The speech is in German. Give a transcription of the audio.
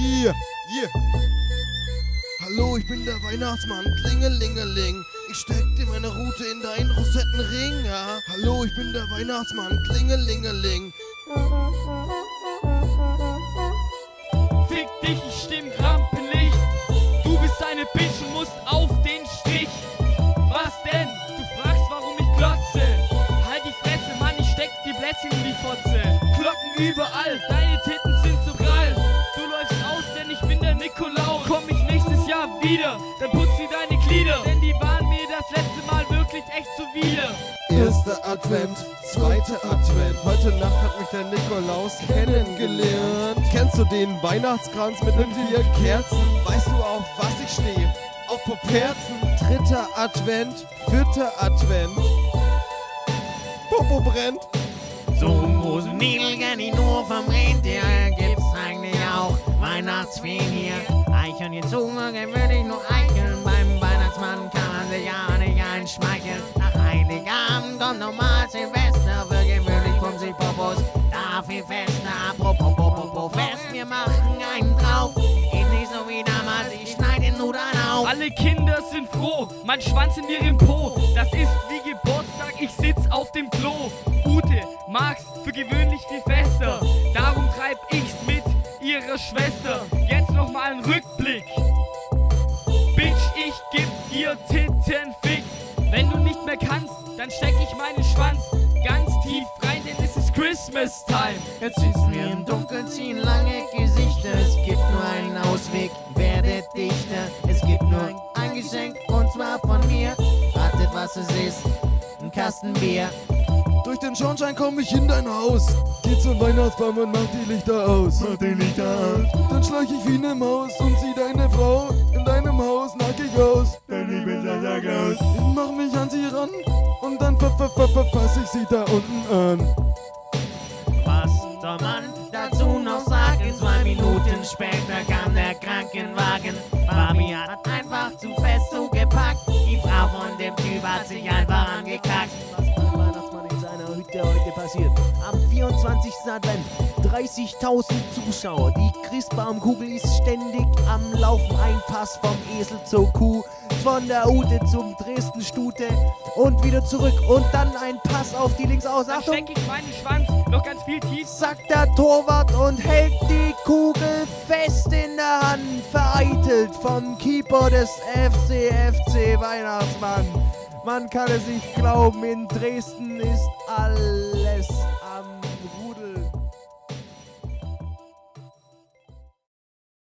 Yeah, yeah. Hallo, ich bin der Weihnachtsmann, Klingelingeling. Ich steck dir meine Rute in deinen Rosettenring, ja. Hallo, ich bin der Weihnachtsmann, Klingelingeling. Fick dich, ich stimm grampelig. Du bist eine Bitch und musst auf den Strich. Was denn? Du fragst, warum ich glotze. Halt die Fresse, Mann, ich steck die Blättchen in die Fotze. Glocken überall, deine Titten sind so prall. Du läufst aus, denn ich bin der Nikolaus. Komm ich nächstes Jahr wieder, dann putz sie deine Glieder. Denn die waren mir das letzte Mal wirklich echt zuwider. Erster Advent, zweiter Advent. Heute Nacht hat mich der Nikolaus kennengelernt. Kennst du den Weihnachtskranz mit den 4 Kerzen? Weißt du, auf was ich stehe? Auf Poperzen. Dritter Advent, vierter Advent. Popo brennt. So einen großen Nidel kenn ich nur vom Rentier. Gibt's eigentlich auch Weihnachtsfeen hier? Eichhörnchen Zunge gewöhnlich nur eicheln. Beim Weihnachtsmann kann man sich ja nicht einschmeicheln. Nach Heiligabend kommt nochmal Silvester. Für gewöhnlich kommt sich Popos da viel fester. Apropos Popo fest, wir machen einen drauf. Ist nicht so wie damals, ich schneid den Nudeln auf. Alle Kinder sind froh, mein Schwanz in ihrem Po. Das ist wie Geburtstag, ich sitz auf dem Klo. Ute mag's für gewöhnlich viel fester. Darum treib ich's mit ihrer Schwester. Jetzt nochmal ein Rückblick. Bitch, ich geb dir Tittenfick. Wenn du nicht mehr kannst, dann steck ich meinen Schwanz ganz tief rein, denn es ist Christmas Time. Jetzt sitzen wir im Dunkeln, ziehen lange Gesichter. Es gibt nur einen Ausweg, werdet Dichter. Es gibt nur ein Geschenk und zwar von mir. Ratet, was es ist, ein Kasten Bier. Durch den Schornstein komm ich in dein Haus. Geh zum Weihnachtsbaum und mach die Lichter aus. Mach die Lichter aus. Dann schleich ich wie ne Maus und zieh deine Frau in deinem Haus nackig aus. Denn ich bin Santa Claus. Ich mach mich an sie ran und dann fass ich sie da unten an. Was soll man dazu noch sagen? 2 Minuten später kam der Krankenwagen. Fabi hat einfach zu fest zugepackt. Die Frau von dem Typ hat sich einfach angekackt. Was beim Weihnachtsmann in seiner Hütte heute passiert. Am 24. Advent 30.000 Zuschauer. Die Christbaumkugel ist ständig am Laufen. Ein Pass vom Esel zur Kuh, von der Ute zum Dresden-Stute und wieder zurück. Und dann ein Pass auf die Linksaußen. Dann Achtung, steck ich meinen Schwanz noch ganz viel tief. sagt der Torwart und hält die Kugel fest in der Hand. Vereitelt vom Keeper des FC Weihnachtsmann. Man kann es nicht glauben, in Dresden ist alles